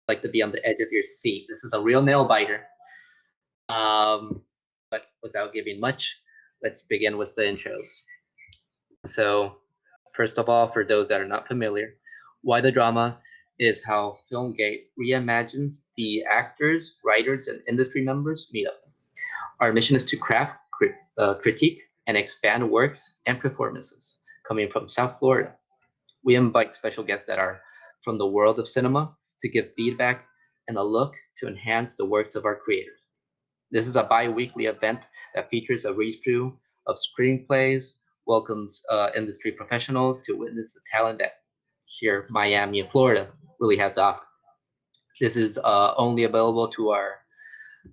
like to be on the edge of your seat. This is a real nail biter. But without giving much, let's begin with the intros. So first of all, for those that are not familiar, Why the Drama is how FilmGate reimagines the actors, writers, and industry members meetup. Our mission is to craft, critique, and expand works and performances coming from South Florida. We invite special guests that are from the world of cinema to give feedback and a look to enhance the works of our creators. This is a bi-weekly event that features a read-through of screenplays, welcomes industry professionals to witness the talent that here Miami and Florida really has to offer. This is only available to our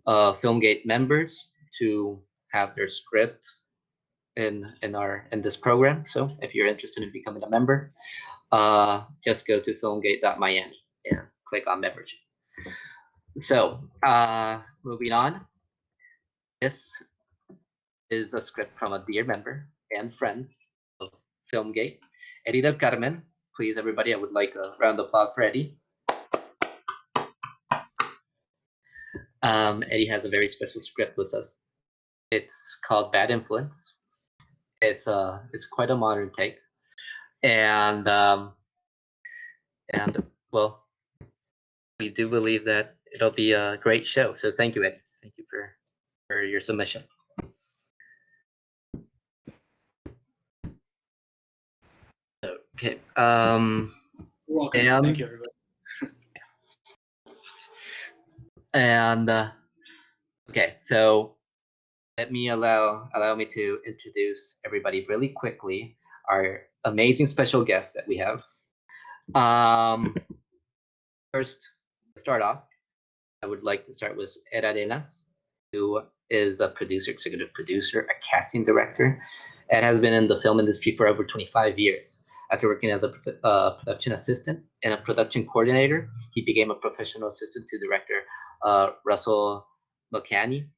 FilmGate members to have their script in this program. So if you're interested in becoming a member, just go to filmgate.miami and click on membership. So moving on, this is a script from a dear member and friend of FilmGate, Eddie Del Carmen. Please, everybody, I would like a round of applause for Eddie. Eddie has a very special script with us. It's called Bad Influence. It's quite a modern take, and well, we do believe that it'll be a great show. So thank you, Eddie. Thank you for your submission. Okay. You're welcome. Thank you, everybody. And okay, so let me allow me to introduce everybody really quickly. Our amazing special guest that we have. First, to start off, I would like to start with Ed Arenas, who is a producer, executive producer, a casting director. Ed has been in the film industry for over 25 years. After working as a production assistant and a production coordinator, he became a professional assistant to director Russell Mulcahy,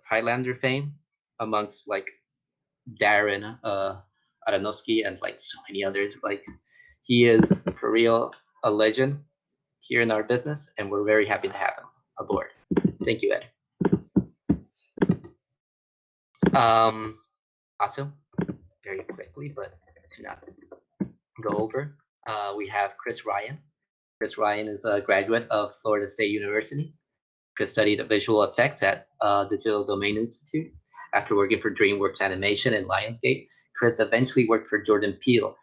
Highlander fame, amongst like Darren Aronofsky and like so many others. Like he is for real a legend here in our business, and we're very happy to have him aboard. Thank you, Ed. Also, very quickly, but to not go over, we have Chris Ryan. Chris Ryan is a graduate of Florida State University. Chris studied visual effects at Digital Domain Institute. After working for DreamWorks Animation and Lionsgate, Chris eventually worked for Jordan Peele.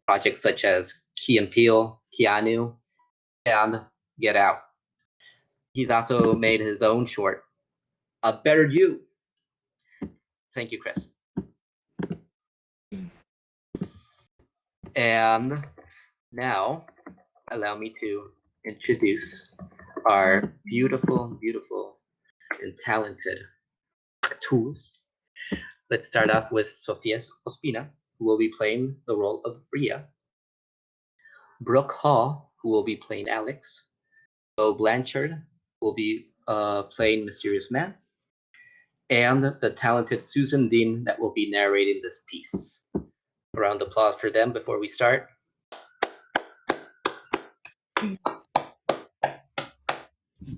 Projects such as Key and Peele, Keanu, and Get Out. He's also made his own short, A Better You. Thank you, Chris. And now, allow me to introduce our beautiful, beautiful, and talented actors. Let's start off with Sofia Ospina, who will be playing the role of Rhea. Brooke Hall, who will be playing Alex. Bo Blanchard will be playing Mysterious Man. And the talented Susan Dean that will be narrating this piece. A round of applause for them before we start.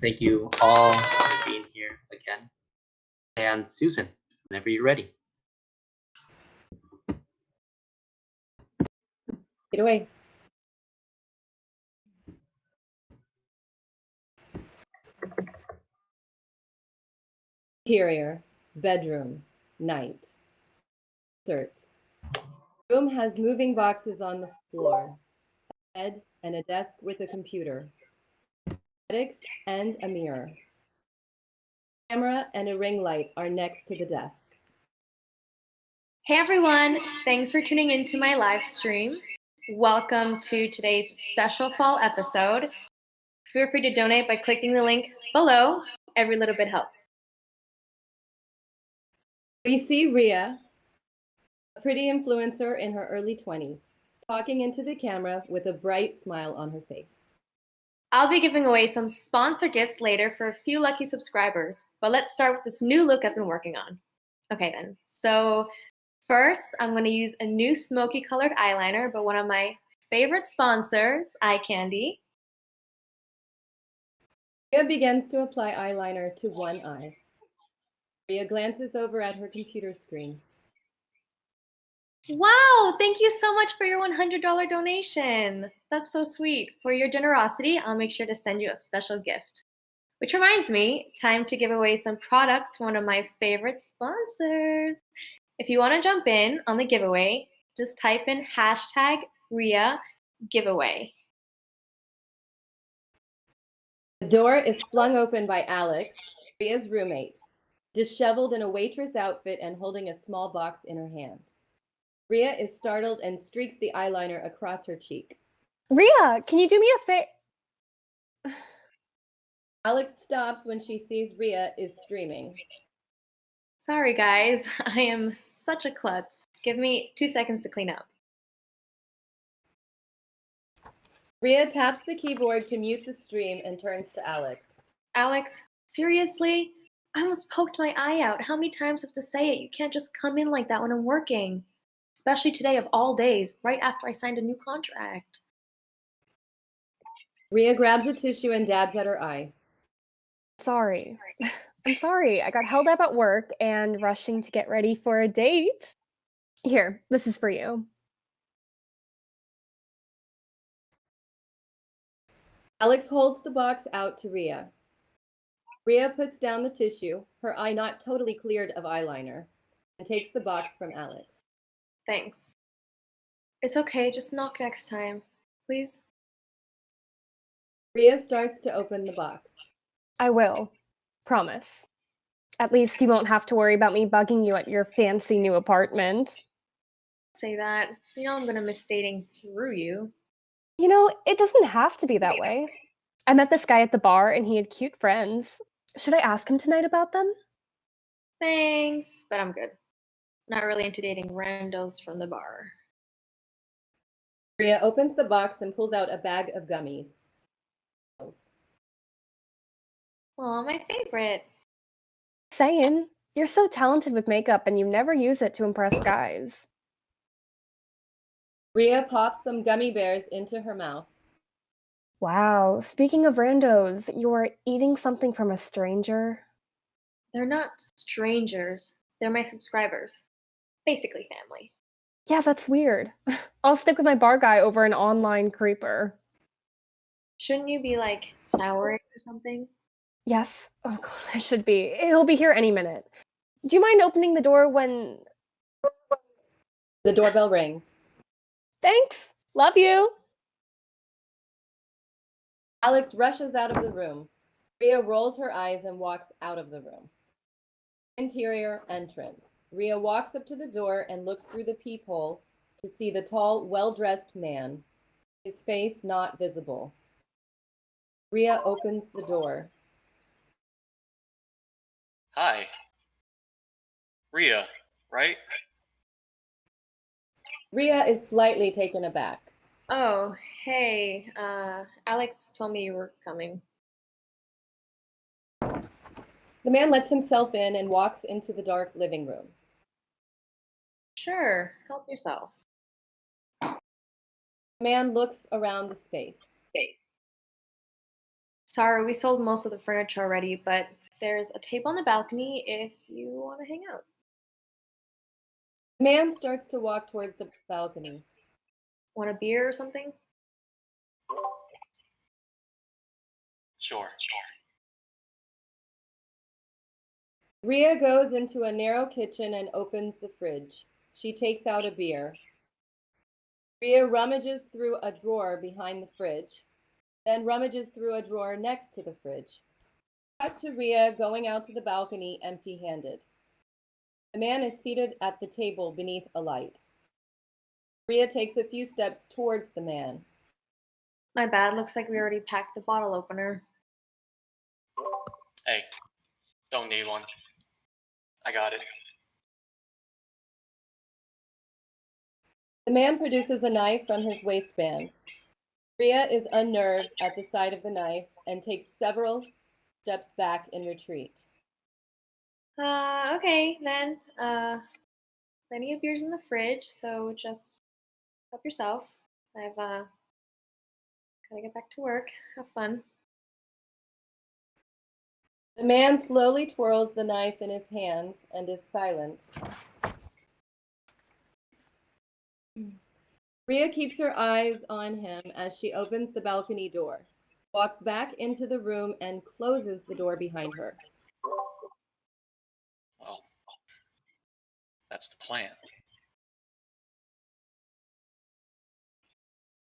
Thank you all for being here again. And Susan, whenever you're ready. Get away. Interior, bedroom, night. Inserts. Room has moving boxes on the floor, a bed and a desk with a computer, cosmetics and a mirror. Camera and a ring light are next to the desk. Hey everyone, thanks for tuning into my live stream. Welcome to today's special fall episode. Feel free to donate by clicking the link below. Every little bit helps. We see Rhea, a pretty influencer in her early 20s, talking into the camera with a bright smile on her face. I'll be giving away some sponsor gifts later for a few lucky subscribers, but let's start with this new look I've been working on. Okay then, so first I'm going to use a new smoky colored eyeliner by one of my favorite sponsors, Eye Candy. Rhea begins to apply eyeliner to one eye. Rhea glances over at her computer screen. Wow, thank you so much for your $100 donation. That's so sweet. For your generosity, I'll make sure to send you a special gift. Which reminds me, time to give away some products from one of my favorite sponsors. If you want to jump in on the giveaway, just type in hashtag Rhea giveaway. The door is flung open by Alex, Rhea's roommate, disheveled in a waitress outfit and holding a small box in her hand. Rhea is startled and streaks the eyeliner across her cheek. Rhea, can you do me a favor? Alex stops when she sees Rhea is streaming. Sorry, guys. I am such a klutz. Give me 2 seconds to clean up. Rhea taps the keyboard to mute the stream and turns to Alex. Alex, seriously? I almost poked my eye out. How many times do I have to say it? You can't just come in like that when I'm working. Especially today of all days, right after I signed a new contract. Rhea grabs a tissue and dabs at her eye. Sorry. I'm sorry. I got held up at work and rushing to get ready for a date. Here, this is for you. Alex holds the box out to Rhea. Rhea puts down the tissue, her eye not totally cleared of eyeliner, and takes the box from Alex. Thanks. It's okay, just knock next time, please. Rhea starts to open the box. I will. Promise. At least you won't have to worry about me bugging you at your fancy new apartment. Say that. You know I'm gonna miss dating through you. You know, it doesn't have to be that way. I met this guy at the bar and he had cute friends. Should I ask him tonight about them? Thanks, but I'm good. Not really into dating randos from the bar. Rhea opens the box and pulls out a bag of gummies. Aw, my favorite. Saying, you're so talented with makeup and you never use it to impress guys. Rhea pops some gummy bears into her mouth. Wow, speaking of randos, you're eating something from a stranger? They're not strangers. They're my subscribers. Basically family. Yeah, that's weird. I'll stick with my bar guy over an online creeper. Shouldn't you be like showering or something? Yes. Oh god, I should be. He'll be here any minute. Do you mind opening the door when... The doorbell rings. Thanks. Love you. Alex rushes out of the room. Rhea rolls her eyes and walks out of the room. Interior entrance. Rhea walks up to the door and looks through the peephole to see the tall, well-dressed man, his face not visible. Rhea opens the door. Hi. Rhea, right? Rhea is slightly taken aback. Oh, hey. Alex told me you were coming. The man lets himself in and walks into the dark living room. Sure, help yourself. The man looks around the space. Sorry, we sold most of the furniture already, but there's a table on the balcony if you want to hang out. The man starts to walk towards the balcony. Want a beer or something? Sure. Rhea goes into a narrow kitchen and opens the fridge. She takes out a beer. Rhea rummages through a drawer behind the fridge, then rummages through a drawer next to the fridge. Cut to Rhea going out to the balcony empty-handed. The man is seated at the table beneath a light. Rhea takes a few steps towards the man. My bad, looks like we already packed the bottle opener. Hey, don't need one. I got it. The man produces a knife from his waistband. Rhea is unnerved at the sight of the knife and takes several steps back in retreat. Okay, then. Plenty of beers in the fridge, so just help yourself. I've gotta get back to work. Have fun. The man slowly twirls the knife in his hands and is silent. Rhea keeps her eyes on him as she opens the balcony door, walks back into the room, and closes the door behind her. Well, that's the plan.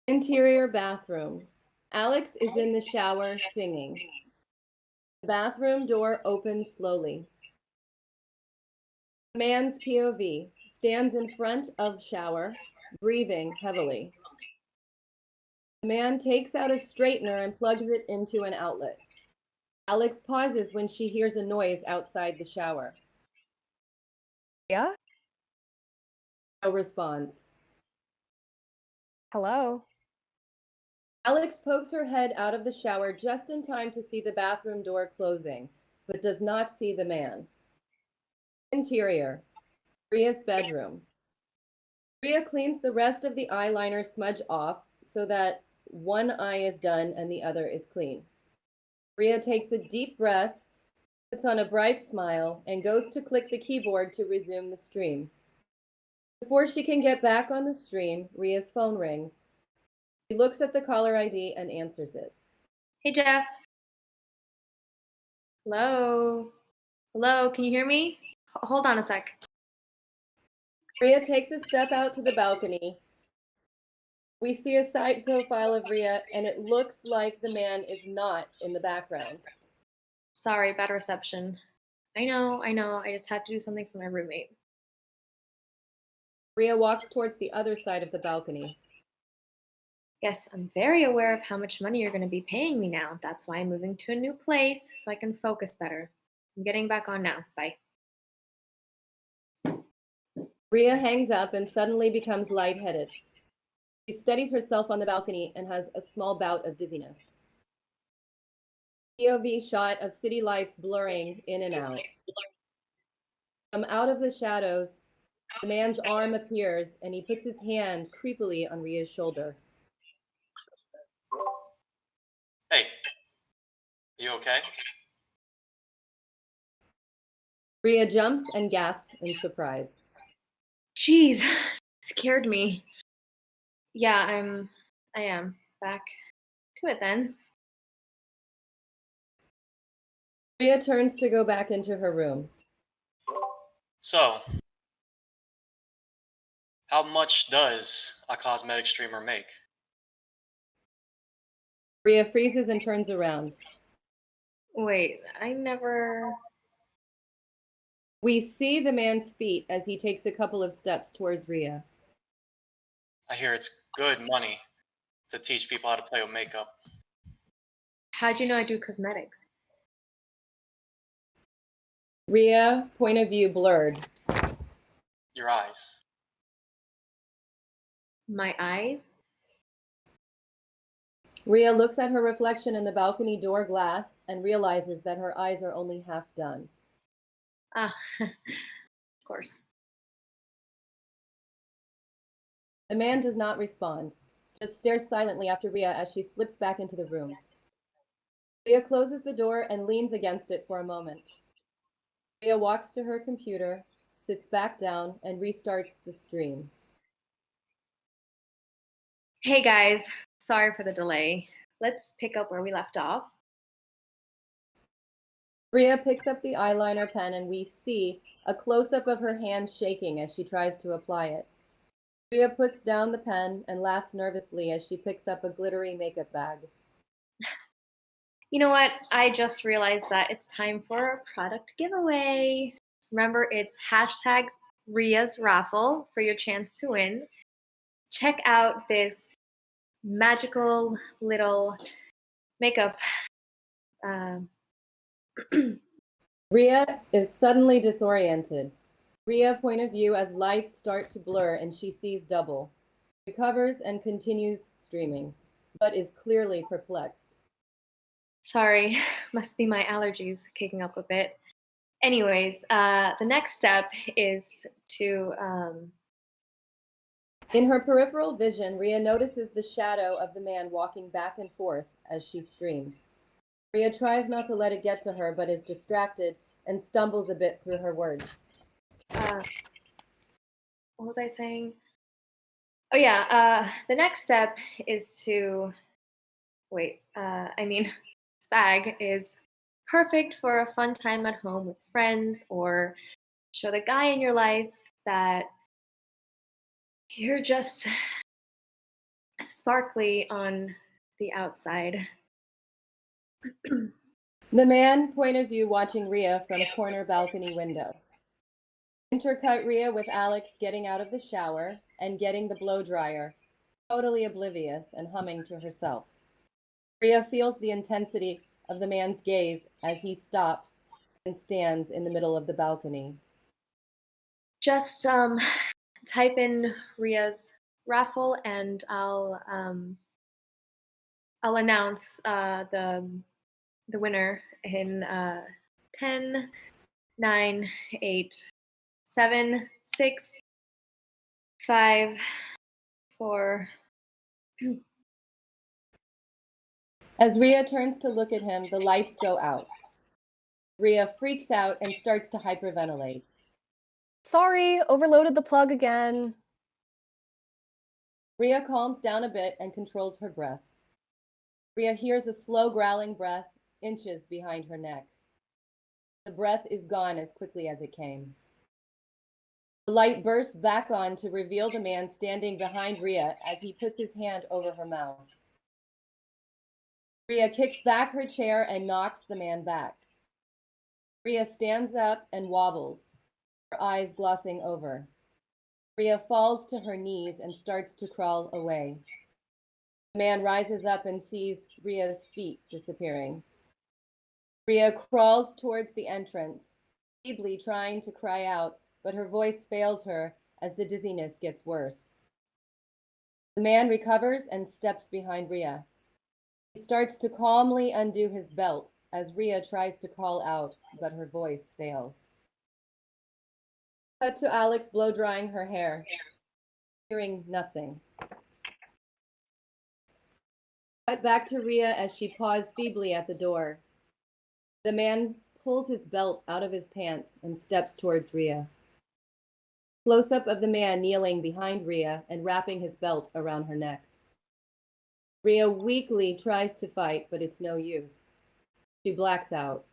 Interior bathroom. Alex is in the shower singing. The bathroom door opens slowly. The man's POV stands in front of shower, breathing heavily. The man takes out a straightener and plugs it into an outlet. Alex pauses when she hears a noise outside the shower. Yeah? No response. Hello? Alex pokes her head out of the shower just in time to see the bathroom door closing, but does not see the man. Interior. Rhea's bedroom. Rhea cleans the rest of the eyeliner smudge off so that one eye is done and the other is clean. Rhea takes a deep breath, puts on a bright smile, and goes to click the keyboard to resume the stream. Before she can get back on the stream, Rhea's phone rings. She looks at the caller ID and answers it. Hey, Jeff. Hello? Hello, can you hear me? Hold on a sec. Rhea takes a step out to the balcony. We see a side profile of Rhea, and it looks like the man is not in the background. Sorry, bad reception. I know. I just had to do something for my roommate. Rhea walks towards the other side of the balcony. Yes, I'm very aware of how much money you're going to be paying me now. That's why I'm moving to a new place so I can focus better. I'm getting back on now. Bye. Rhea hangs up and suddenly becomes lightheaded. She steadies herself on the balcony and has a small bout of dizziness. POV shot of city lights blurring in and out. From out of the shadows, the man's arm appears and he puts his hand creepily on Rhea's shoulder. Hey, you okay? Rhea jumps and gasps in surprise. Jeez, scared me. Yeah, I am. Back to it then. Rhea turns to go back into her room. So, how much does a cosmetic streamer make? Rhea freezes and turns around. Wait, I never... We see the man's feet as he takes a couple of steps towards Rhea. I hear it's good money to teach people how to play with makeup. How'd you know I do cosmetics? Rhea, point of view blurred. Your eyes. My eyes? Rhea looks at her reflection in the balcony door glass and realizes that her eyes are only half done. Ah, of course. The man does not respond, just stares silently after Rhea as she slips back into the room. Rhea closes the door and leans against it for a moment. Rhea walks to her computer, sits back down, and restarts the stream. Hey guys, sorry for the delay. Let's pick up where we left off. Rhea picks up the eyeliner pen and we see a close-up of her hand shaking as she tries to apply it. Rhea puts down the pen and laughs nervously as she picks up a glittery makeup bag. You know what? I just realized that it's time for a product giveaway. Remember, it's hashtag Rhea's raffle for your chance to win. Check out this magical little makeup. Rhea is suddenly disoriented. Rhea point of view as lights start to blur and she sees double. Recovers and continues streaming, but is clearly perplexed. Sorry, must be my allergies kicking up a bit. Anyways, the next step is to... In her peripheral vision, Rhea notices the shadow of the man walking back and forth as she streams. Rhea tries not to let it get to her, but is distracted and stumbles a bit through her words. What was I saying? Oh yeah, the next step is to Spag is perfect for a fun time at home with friends, or show the guy in your life that you're just sparkly on the outside. The man, point of view, watching Rhea from corner balcony window. Intercut Rhea with Alex getting out of the shower and getting the blow dryer, totally oblivious and humming to herself. Rhea feels the intensity of the man's gaze as he stops and stands in the middle of the balcony. Just type in Rhea's raffle, and I'll announce the winner in 10, 9, 8, 7, 6, 5, 4. As Rhea turns to look at him, the lights go out. Rhea freaks out and starts to hyperventilate. Sorry, overloaded the plug again. Rhea calms down a bit and controls her breath. Rhea hears a slow growling breath inches behind her neck. The breath is gone as quickly as it came. The light bursts back on to reveal the man standing behind Rhea as he puts his hand over her mouth. Rhea kicks back her chair and knocks the man back. Rhea stands up and wobbles, her eyes glossing over. Rhea falls to her knees and starts to crawl away. The man rises up and sees Rhea's feet disappearing. Rhea crawls towards the entrance, feebly trying to cry out, but her voice fails her as the dizziness gets worse. The man recovers and steps behind Rhea. He starts to calmly undo his belt as Rhea tries to call out, but her voice fails. Cut to Alex blow drying her hair, hearing nothing. Cut back to Rhea as she paws feebly at the door. The man pulls his belt out of his pants and steps towards Rhea. Close-up of the man kneeling behind Rhea and wrapping his belt around her neck. Rhea weakly tries to fight, but it's no use. She blacks out.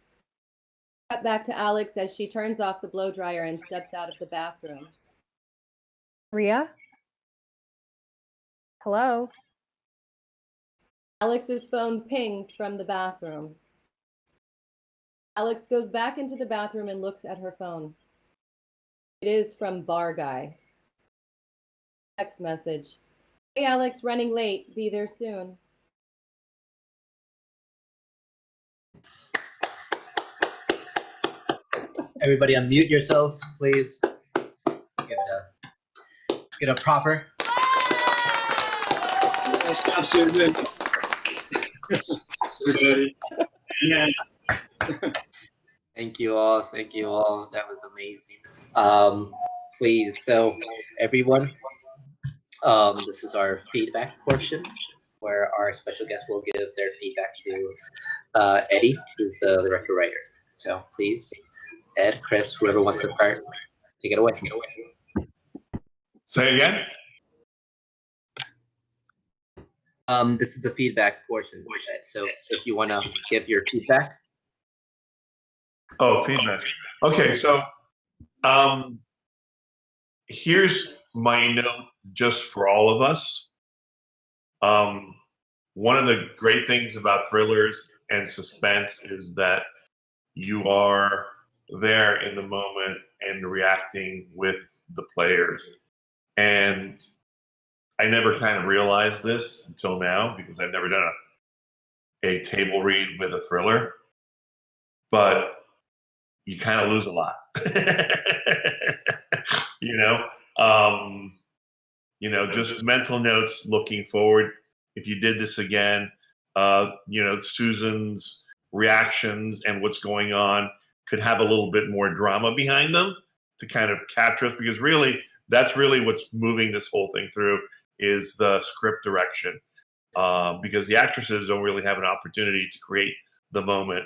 Cut back to Alex as she turns off the blow dryer and steps out of the bathroom. Rhea? Hello? Alex's phone pings from the bathroom. Alex goes back into the bathroom and looks at her phone. It is from Bar Guy. Text message. Hey Alex, running late. Be there soon. Everybody unmute yourselves, please. Get a proper. Nice job, Susan. Everybody. Yeah. Thank you all. Thank you all. That was amazing. Please, so everyone, this is our feedback portion where our special guest will give their feedback to Eddie, who's the director writer. So please, Ed, Chris, whoever wants to start, take it away. Say again? This is the feedback portion. So if you want to give your feedback. Oh, feedback. Okay, so here's my note just for all of us. One of the great things about thrillers and suspense is that you are there in the moment and reacting with the players. And I never kind of realized this until now because I've never done a table read with a thriller. But you kind of lose a lot, just mental notes looking forward. If you did this again, Susan's reactions and what's going on could have a little bit more drama behind them to kind of capture us, because really, that's really what's moving this whole thing through is the script direction, because the actresses don't really have an opportunity to create the moment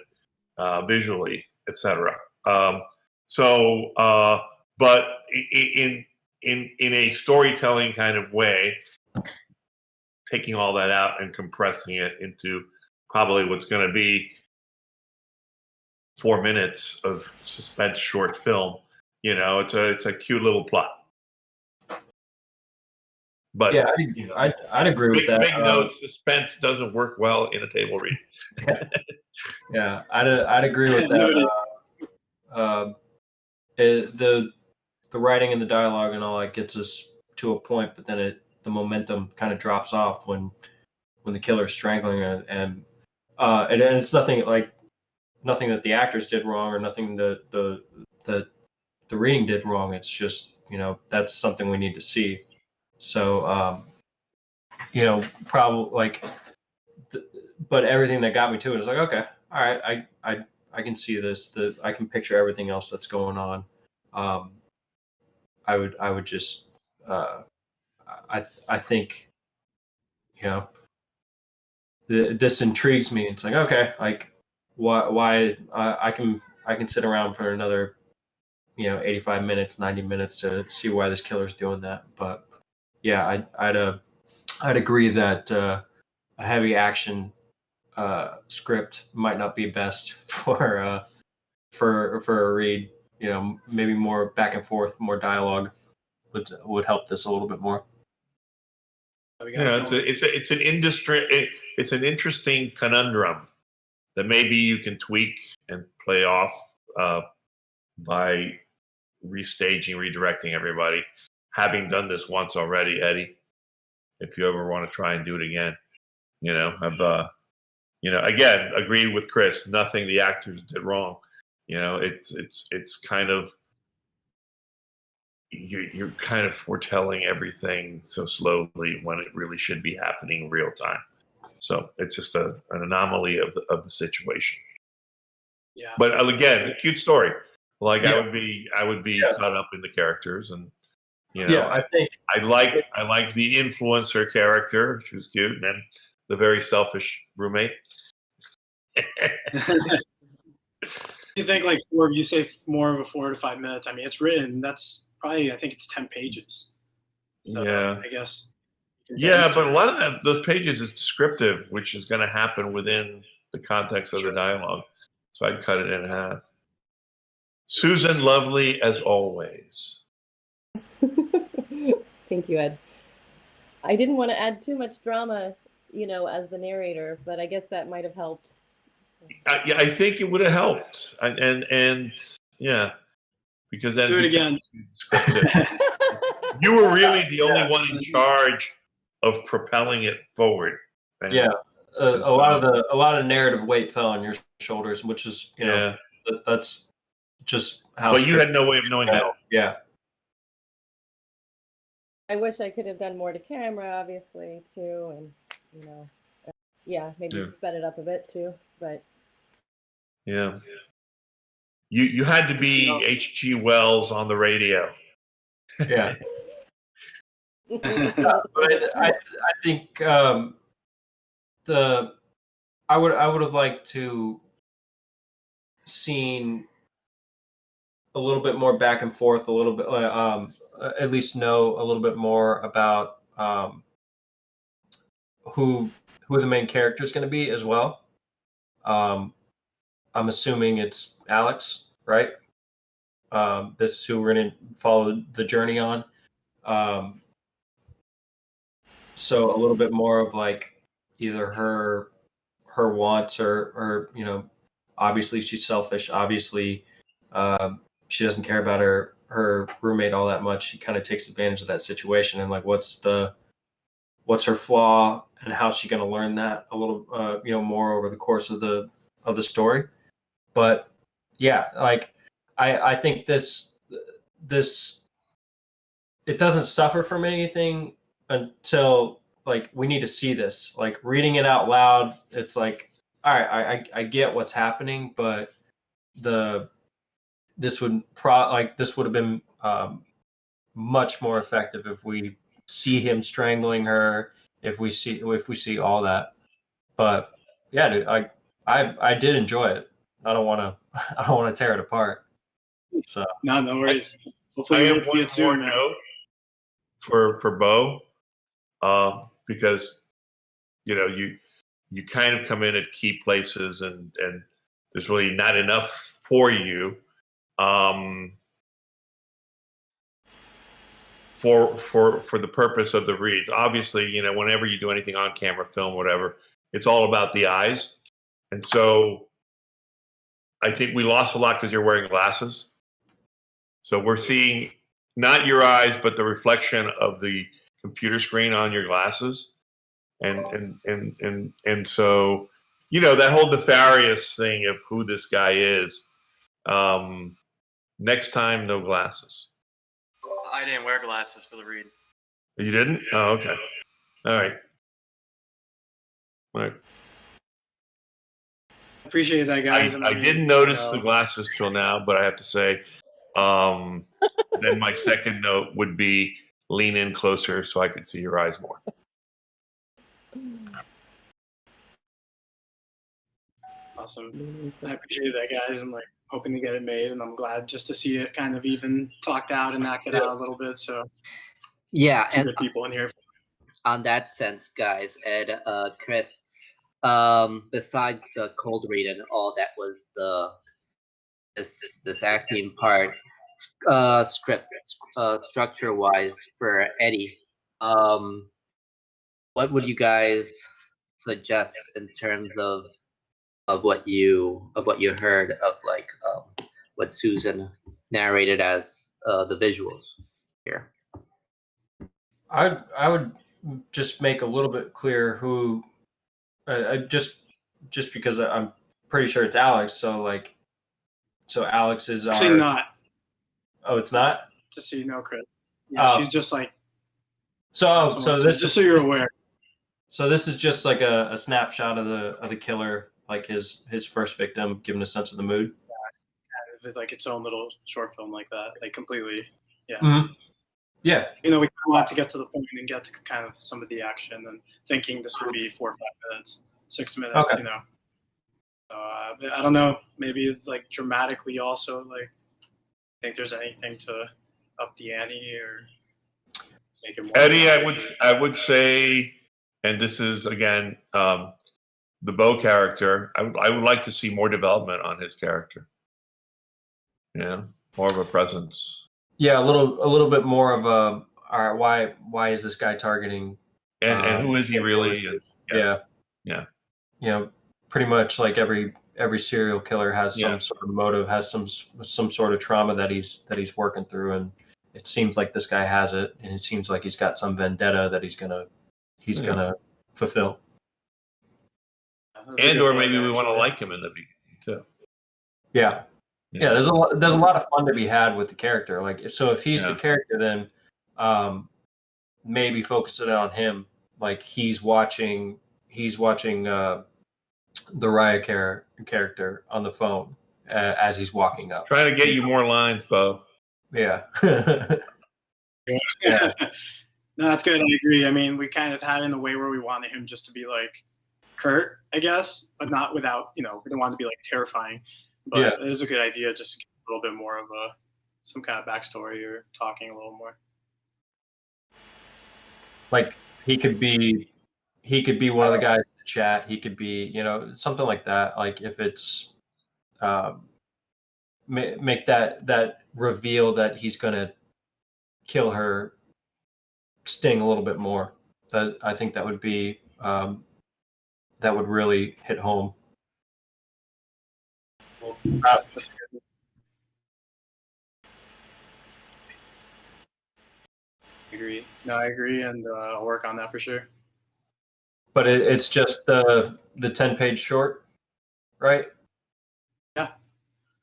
visually, etc. But in a storytelling kind of way, taking all that out and compressing it into probably what's going to be 4 minutes of suspense short film. It's a cute little plot. But Yeah, I'd agree with that. Big note: suspense doesn't work well in a table read. Yeah, I'd agree with that. The writing and the dialogue and all that gets us to a point, but then the momentum kind of drops off when the killer's strangling her, and it's nothing that the actors did wrong or nothing that the reading did wrong. It's just that's something we need to see. So probably but everything that got me to it is like, okay, all right, I can see this. I can picture everything else that's going on. I would just I think this intrigues me. It's like, okay, like why I can sit around for another 85 minutes, 90 minutes to see why this killer's doing that. But yeah, I'd agree that a heavy action script might not be best for a read. Maybe more back and forth, more dialogue would help this a little bit more. It's an industry. It's an interesting conundrum that maybe you can tweak and play off by restaging, redirecting everybody. Having done this once already, Eddie, if you ever want to try and do it again, again, agree with Chris. Nothing the actors did wrong. It's kind of you're kind of foretelling everything so slowly when it really should be happening in real time. So it's just an anomaly of the situation. Yeah. But again, a cute story. Like yeah. I would be caught up in the characters, and I think I like the influencer character. She was cute, and then the very selfish roommate. You think you say more of a 4 to 5 minutes. I mean, it's written. That's probably, I think it's 10 pages. So yeah. I guess. Yeah, but a lot of those pages is descriptive, which is going to happen within the context of the dialogue. So I'd cut it in half. Susan, lovely as always. Thank you, Ed. I didn't want to add too much drama, as the narrator, but I guess that might have helped. Yeah, I think it would have helped, and yeah, because then do it again. You were really the only one in charge of propelling it forward. Yeah, a lot of narrative weight fell on your shoulders, which is that's just how. But you had no way of knowing that. Yeah. I wish I could have done more to camera, obviously, too, and maybe sped it up a bit too, but. Yeah. You had to be H.G. Wells on the radio. Yeah. But I think I would have liked to seen a little bit more back and forth, a little bit at least know a little bit more about who the main character is going to be as well. I'm assuming it's Alex, right? This is who we're going to follow the journey on. So a little bit more of either her wants or obviously she's selfish. Obviously, she doesn't care about her roommate all that much. She kind of takes advantage of that situation, and what's her flaw and how's she going to learn that a little more over the course of the story. But yeah, I think this it doesn't suffer from anything until we need to see this. Reading it out loud, it's all right, I get what's happening, but this would have been much more effective if we see him strangling her, if we see all that. But yeah, dude, I did enjoy it. I don't want to tear it apart. So No worries. I Hopefully we have get to see one it soon, more man. note for Bo, because you kind of come in at key places and there's really not enough for you for the purpose of the reads. Obviously, whenever you do anything on camera, film, whatever, it's all about the eyes. And so I think we lost a lot because you're wearing glasses. So we're seeing not your eyes, but the reflection of the computer screen on your glasses. And so, that whole nefarious thing of who this guy is. Next time, no glasses. I didn't wear glasses for the read. You didn't? Oh, okay. All right. All right. Appreciate that, guys. I didn't notice the glasses till now, but I have to say, then my second note would be lean in closer so I could see your eyes more. Awesome. I appreciate that, guys. I'm hoping to get it made, and I'm glad just to see it kind of even talked out and acted out a little bit. So Yeah, some and good people in here. on that sense, guys, and Chris, besides the cold read and all that was this acting part, script structure wise for Eddie, what would you guys suggest in terms of what you heard of what Susan narrated as the visuals here? I would just make a little bit clear who, just because I'm pretty sure it's Alex. So Alex is Actually, not. Oh, it's not. Just so you know, Chris. Yeah, she's just So this just so you're aware. So this is just like a snapshot of the killer, like his first victim, giving a sense of the mood. Yeah, it's like its own little short film like that, completely. Yeah. Mm-hmm. Yeah. We kind of want to get to the point and get to kind of some of the action, and thinking this would be 4 or 5 minutes, 6 minutes. Okay. So, I don't know. Maybe dramatically also think there's anything to up the ante or make it more. Eddie, I would say, and this is again the Bo character. I would like to see more development on his character. Yeah, more of a presence. Yeah, a little bit more of a. All right, why is this guy targeting? And who is he really? Yeah. Pretty much like every serial killer has some sort of motive, has some sort of trauma that he's working through, and it seems like this guy has it, and it seems like he's got some vendetta that he's gonna fulfill. And or maybe we want to like him in the beginning too. Yeah. There's a lot of fun to be had with the character. If he's the character, then maybe focus it on him. Like he's watching the Raya character on the phone as he's walking up. Trying to get you more lines, Bo. Yeah. Yeah. No, that's good. I agree. I mean, we kind of had it in a way where we wanted him just to be Kurt, I guess, but not without, we don't want to be terrifying. But it is a good idea just to get a little bit more of some kind of backstory or talking a little more. He could be one of the guys in the chat. He could be, something like that. If it's make that reveal that he's gonna kill her sting a little bit more. That I think that would be that would really hit home. I agree. No, I agree, and I'll work on that for sure. But it's just the 10-page short, right? Yeah.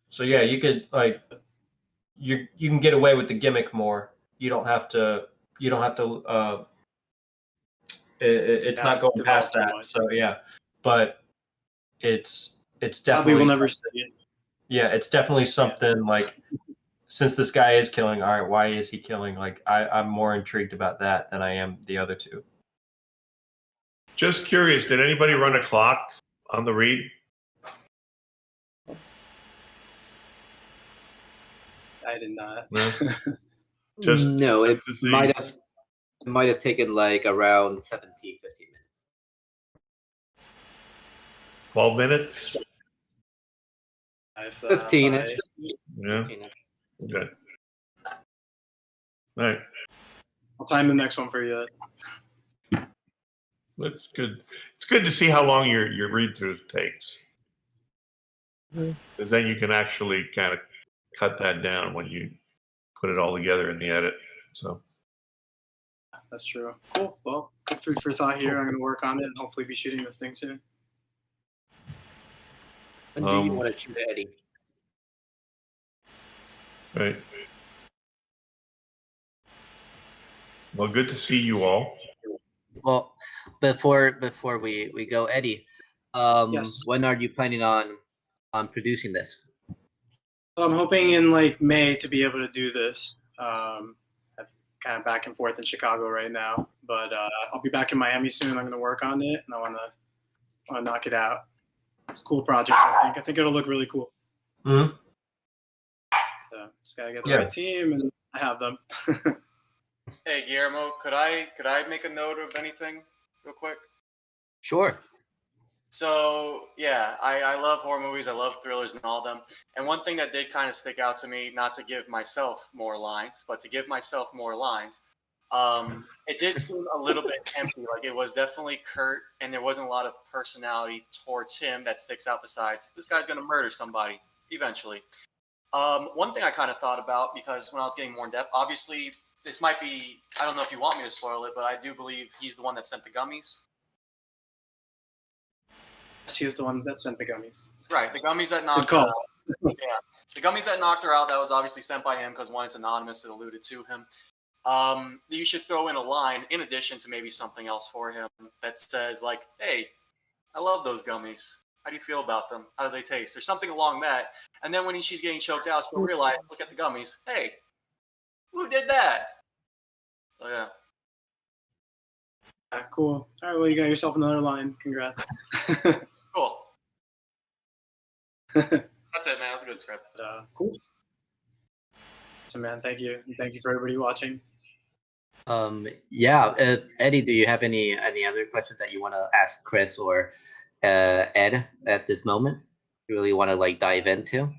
So yeah, you could you can get away with the gimmick more. You don't have to. It's not going past that. So yeah, but it's definitely. Probably will never see it. Yeah, it's definitely something since this guy is killing, all right, why is he killing? I'm more intrigued about that than I am the other two. Just curious, did anybody run a clock on the read? I did not. No? No, just to see. might have taken like around 17, 15 minutes. 12 minutes? 15-ish. Yeah. 15-ish. Okay. All right. I'll time the next one for you. That's good. It's good to see how long your read through takes. Because then you can actually kind of cut that down when you put it all together in the edit. So That's true. Cool. Well, good food for thought here. I'm going to work on it and hopefully be shooting this thing soon. When do you want to shoot Eddie? right. Well, good to see you all. Well, before we go, Eddie, Yes. when are you planning on producing this? So I'm hoping in like May to be able to do this. I'm kind of back and forth in Chicago right now, but I'll be back in Miami soon. I'm going to work on it, and I want to knock it out. It's a cool project. I think it'll look really cool. Mm-hmm. So just gotta get the right team, and I have them. Hey, Guillermo, could I make a note of anything real quick? Sure. So, yeah, I love horror movies. I love thrillers and all of them. And one thing that did kind of stick out to me, not to give myself more lines, but to give myself more lines, it did seem a little bit empty. Like, it was definitely curt, and there wasn't a lot of personality towards him that sticks out besides, this guy's going to murder somebody eventually. One thing I kind of thought about, because when I was getting more in depth, obviously, this might be, I don't know if you want me to spoil it, but I do believe he's the one that sent the gummies. He was the one that sent the gummies. Right, the gummies that knocked her out. Yeah, the gummies that knocked her out, that was obviously sent by him because one, it's anonymous, it alluded to him. You should throw in a line in addition to maybe something else for him that says like, hey, I love those gummies. How do you feel about them? How do they taste? Or something along that. And then when she's getting choked out, she'll realize, look at the gummies. Hey, who did that? So yeah. Cool. All right, well, you got yourself another line. Congrats. Cool. That's it, man. That's a good script. Cool. So, man, thank you. And thank you for everybody watching. Yeah, Eddie, do you have any other questions that you want to ask Chris or Ed at this moment? You really want to like dive into?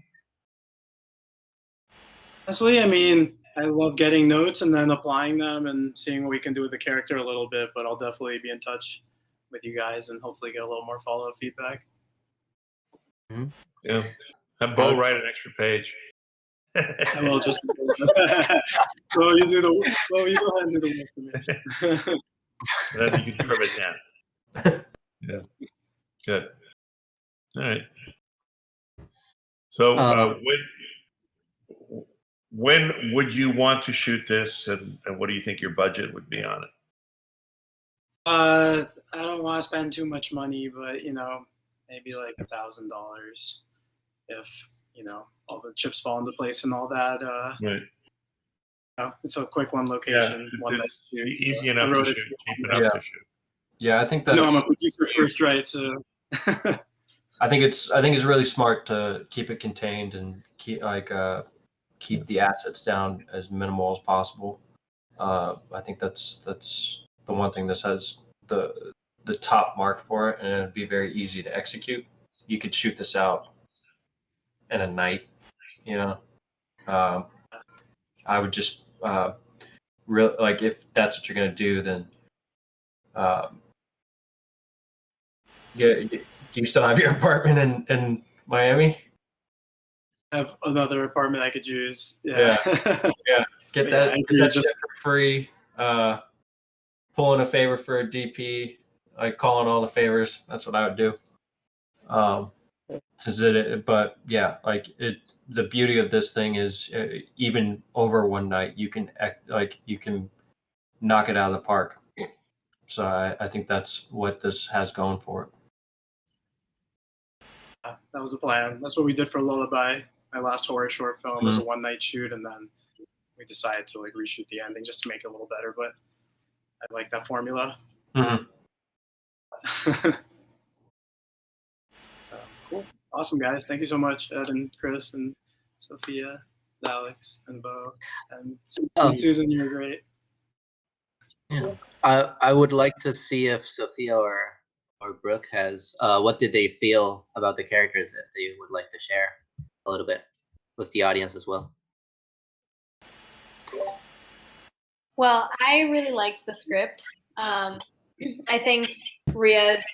Honestly, I mean, I love getting notes and then applying them and seeing what we can do with the character a little bit, but I'll definitely be in touch with you guys and hopefully get a little more follow-up feedback. Mm-hmm. Yeah. Have Bo write an extra page. I will just. Well, you go ahead and do the work for me. Then you can trim it down. Yeah. Good. All right. So when would you want to shoot this, and what do you think your budget would be on it? I don't want to spend too much money, but maybe like $1,000 if all the chips fall into place and all that. Right. It's a quick one location. Yeah, it's easy enough to shoot, cheap enough to shoot. Yeah, I think that's. I'm a producer first, right? So. I think it's really smart to keep it contained and keep the assets down as minimal as possible. I think that's the one thing that has the top mark for it, and it'd be very easy to execute. You could shoot this out in a night, I would just like, if that's what you're gonna do, then do you still have your apartment in Miami? I have another apartment I could use. Yeah. Get that shit for free. Pulling a favor for a DP, like calling all the favors. That's what I would do. But yeah, like the beauty of this thing is even over one night, you can knock it out of the park. So I think that's what this has going for it. That was the plan. That's what we did for Lullaby. My last horror short film was a one-night shoot, and then we decided to like reshoot the ending just to make it a little better. But I like that formula. Mm-hmm. Cool. Awesome, guys. Thank you so much, Ed and Chris and Sophia. Alex and Bo, and Um, Susan, you're great. Yeah. I would like to see if Sophia or Brooke has what did they feel about the characters, if they would like to share a little bit with the audience as well. Well, I really liked the script. I think Ria's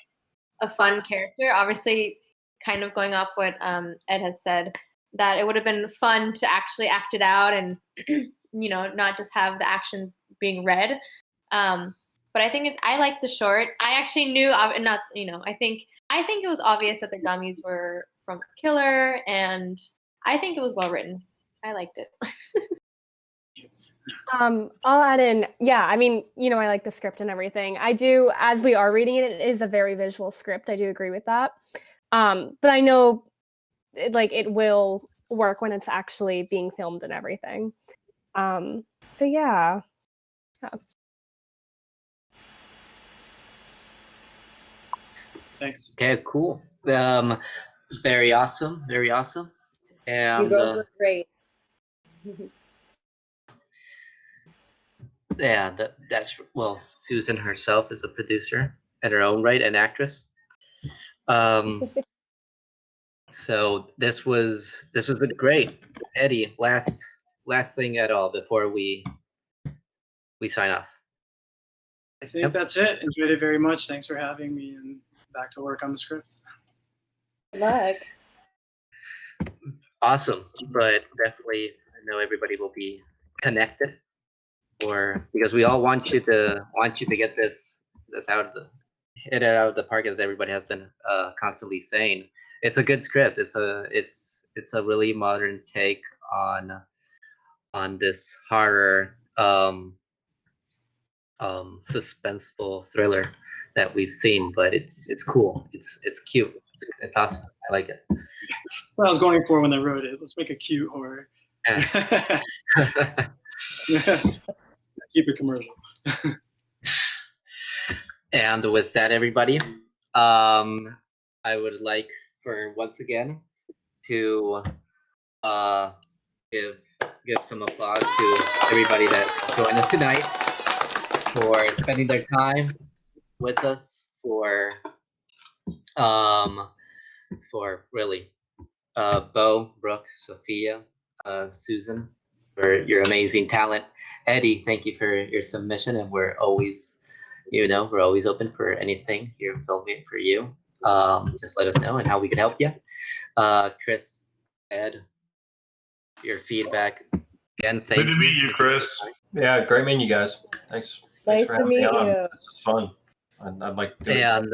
a fun character. Obviously, kind of going off what Ed has said, that it would have been fun to actually act it out and not just have the actions being read. But I think I like the short. I actually knew not I think it was obvious that the gummies were from a killer, and I think it was well written. I liked it. I'll add in, yeah, I mean, I like the script and everything. I do, as we are reading it, it is a very visual script. I do agree with that. But I know it will work when it's actually being filmed and everything. But yeah. Thanks. Okay, cool. Very awesome, very awesome. And You girls were great. yeah, that's well, Susan herself is a producer in her own right, an actress. So this was great. Eddie, last thing at all before we sign off. I think that's it. Enjoyed it very much. Thanks for having me, and back to work on the script. Good luck. Awesome, but definitely I know everybody will be connected, because we all want you to get this hit it out of the park, as everybody has been constantly saying. It's a good script. It's a really modern take on this horror suspenseful thriller that we've seen, but it's cool. It's cute. It's awesome. I like it. What I was going for when I wrote it. Let's make a cute horror. Yeah. Keep it commercial. And with that, everybody, I would like for once again to give some applause to everybody that joined us tonight for spending their time with us, for really Bo, Brooke, Sophia, Susan, for your amazing talent. Eddie, thank you for your submission, and we're always open for anything here in FilmGate for you. Just let us know and how we can help you. Chris, Ed, your feedback again. Thank you. Good to meet you, Chris. Yeah, great meeting you guys. Thanks. Nice for to having me meet on. you. This is fun. I'd like to do it. And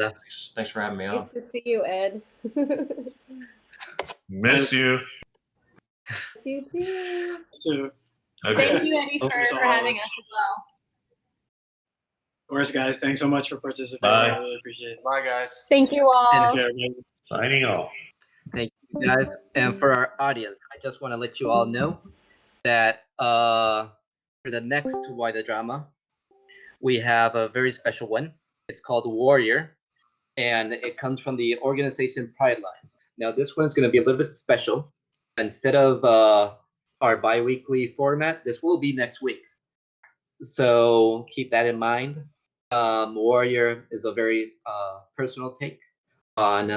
Thanks for having me on. Nice to see you, Ed. Miss you. Miss you too. So, Okay. Thank you, Eddie, for having us as well. of course, guys, thanks so much for participating. Bye. I really appreciate it. Bye, guys. Thank you all. Take care, man. Signing off. thank you guys. And for our audience, I just want to let you all know that for the next Why the Drama, we have a very special one. It's called Warrior, and it comes from the organization Pride Lines. Now, this one's going to be a little bit special. Instead of our bi-weekly format, this will be next week. So keep that in mind. Warrior is a very personal take on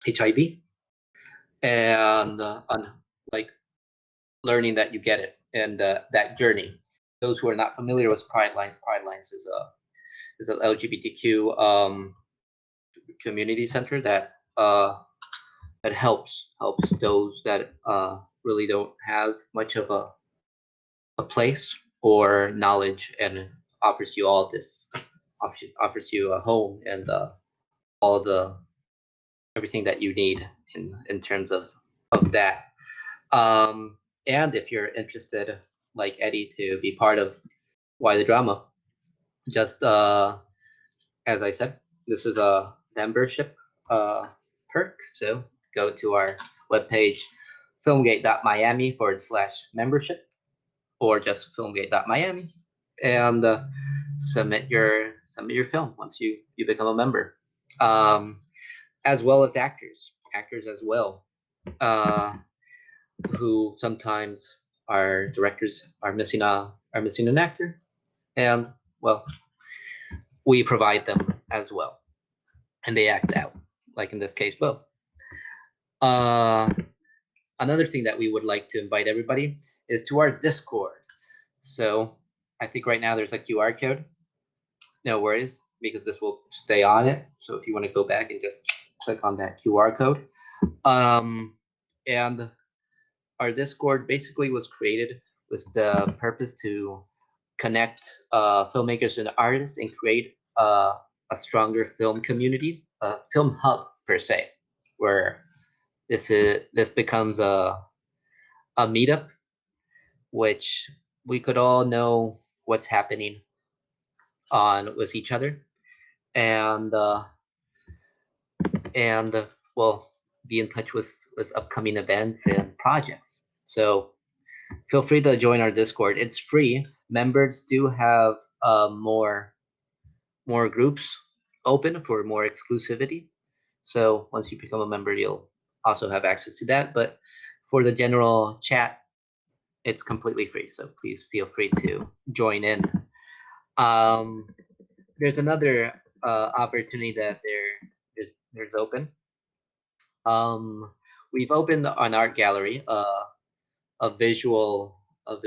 HIV and on learning that you get it, and that journey. Those who are not familiar with Pride Lines is an LGBTQ community center that helps those that really don't have much of a place or knowledge, and offers you all this, offers you a home and all everything that you need in terms of that. And if you're interested, like Eddie, to be part of Why the Drama, just as I said, this is a membership perk. So go to our webpage, filmgate.miami/membership, or just filmgate.miami, and submit your film once you become a member, as well as actors as well. who sometimes our directors are missing an actor, and well, we provide them as well, and they act out, like in this case, both. Another thing that we would like to invite everybody is to our Discord. So I think right now there's a QR code. No worries, because this will stay on it. So if you want to go back and just click on that QR code. And our Discord basically was created with the purpose to connect filmmakers and artists and create a stronger film community, a film hub per se, where this becomes a meetup, which we could all know what's happening on with each other, and well, be in touch with upcoming events and projects. So feel free to join our Discord. It's free. Members do have more groups open for more exclusivity. So once you become a member, you'll also have access to that. But for the general chat, it's completely free. So please feel free to join in. There's another opportunity that there's open. We've opened an art gallery, a visual of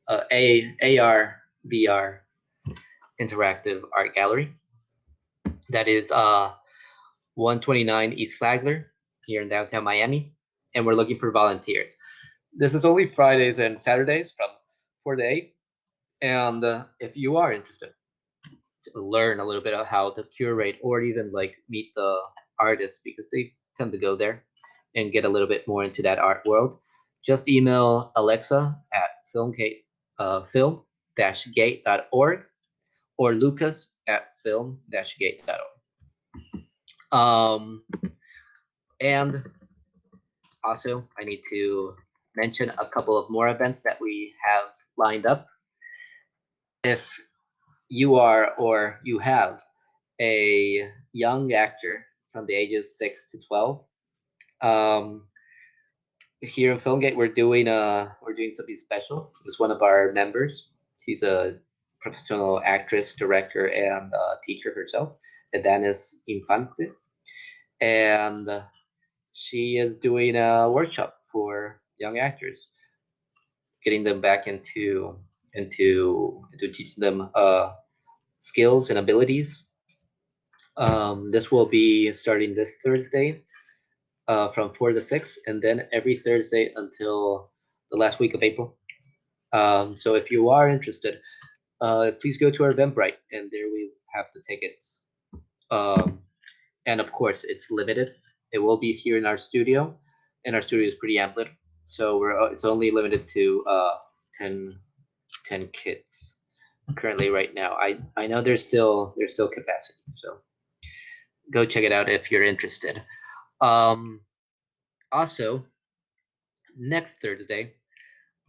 AR VR interactive art gallery that is 129 East Flagler here in downtown Miami, and we're looking for volunteers. This is only Fridays and Saturdays from 4 to 8, and if you are interested to learn a little bit of how to curate or even like meet the artists, because they tend to go there and get a little bit more into that art world, just email Alexa at film-gate.org or Lucas at film-gate.org. And also, I need to mention a couple of more events that we have lined up. If you are or you have a young actor from the ages 6 to 12, here in FilmGate, we're doing something special. It's one of our members. She's a professional actress, director, and teacher herself, Edanis Infante, and she is doing a workshop for young actors, getting them back into teaching them skills and abilities. This will be starting this Thursday from 4 to 6, and then every Thursday until the last week of April. So if you are interested, please go to our Eventbrite, and there we have the tickets. And of course, it's limited. It will be here in our studio, and our studio is pretty ample, so it's only limited to 10 kids currently right now. I know there's still capacity, so go check it out if you're interested. Also, next Thursday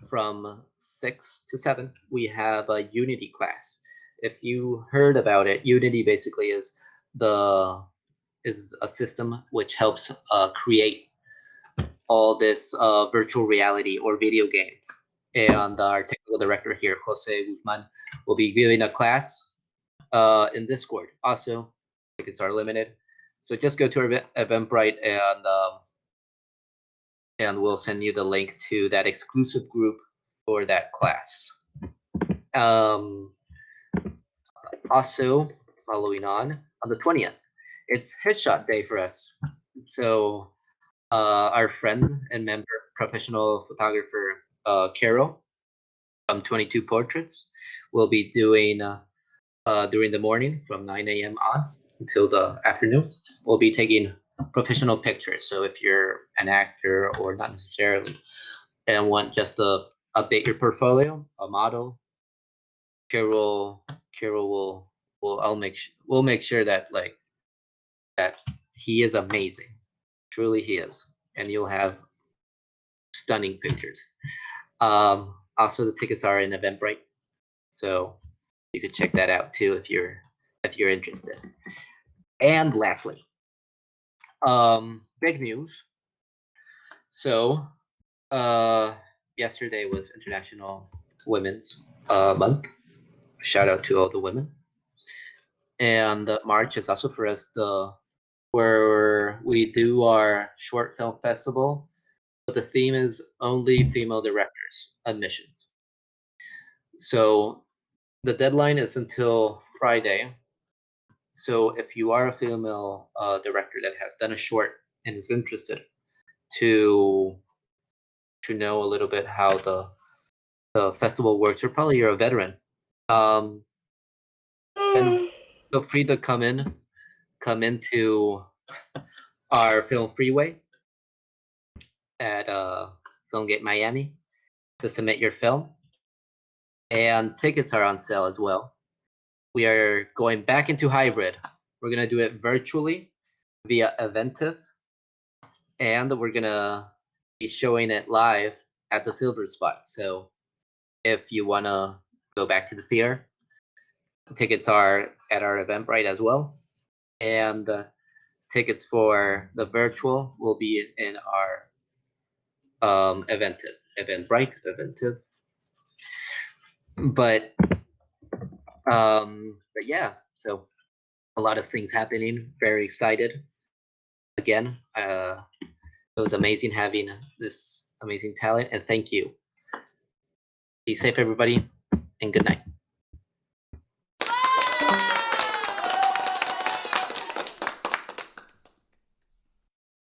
from 6 to 7, we have a Unity class. If you heard about it, Unity basically is a system which helps create all this virtual reality or video games. And our technical director here, Jose Guzman, will be giving a class in Discord. Also, tickets are limited, so just go to our Eventbrite and we'll send you the link to that exclusive group for that class. Also, following on the 20th, it's Headshot Day for us. So our friend and member, professional photographer Carol from 22 Portraits will be doing during the morning from 9 a.m. on until the afternoon. We'll be taking professional pictures. So if you're an actor or not necessarily and want just to update your portfolio, a model, Carol we'll make sure that that he is amazing. Truly he is. And you'll have stunning pictures. Also, the tickets are in Eventbrite, so you could check that out too if you're interested. And lastly, big news. So Yesterday was International Women's Month. Shout out to all the women. And March is also for us where we do our short film festival, but the theme is only female directors admissions. So the deadline is until Friday. So if you are a female director that has done a short and is interested to know a little bit how the festival works, or probably you're a veteran, then feel free to come into our film freeway at FilmGate Miami to submit your film, and tickets are on sale as well. We are going back into hybrid. We're gonna do it virtually via Eventive, and we're gonna be showing it live at the Silver Spot. So if you wanna go back to the theater, tickets are at our Eventbrite as well, and tickets for the virtual will be in our Eventbrite. But yeah, so a lot of things happening. Very excited. Again, it was amazing having this amazing talent, and thank you. Be safe, everybody, and good night.